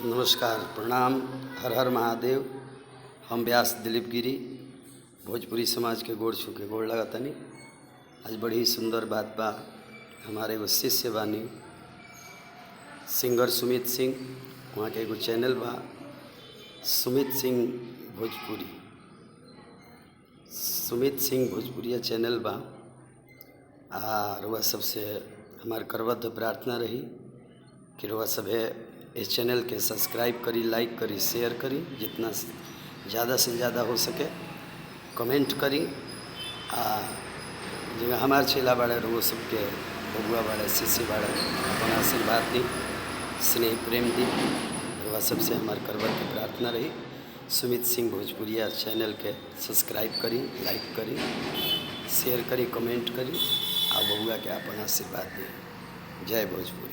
नमस्कार, प्रणाम। हर हर महादेव। हम व्यास दिलीप गिरी भोजपुरी समाज के गोड़ छू के गोड़ लगातानी। आज बड़ी सुंदर बात बा। हमारे एगो शिष्य बानी सिंगर सुमित सिंह, वहाँ के एगो चैनल बा सुमित सिंह भोजपुरी, सुमित सिंह भोजपुरिया चैनल बा। और वह सबसे हमार करबद्ध प्रार्थना रही कि वह सभे इस चैनल के सब्सक्राइब करी, लाइक करी, शेयर करी, जितना ज़्यादा से ज़्यादा हो सके कमेंट करी। जो हमारे चेला बाड़े वो सबके बबुआ बाड़े, शिष्य बाड़े, अपना आशीर्वाद दी, स्नेह प्रेम दी। वह सबसे हमारे करबद्ध प्रार्थना रही। सुमित सिंह भोजपुरिया चैनल के सब्सक्राइब करी, लाइक करी, शेयर करी, कमेंट करी और बबुआ के अपन आशीर्वाद दी। जय भोजपुरी।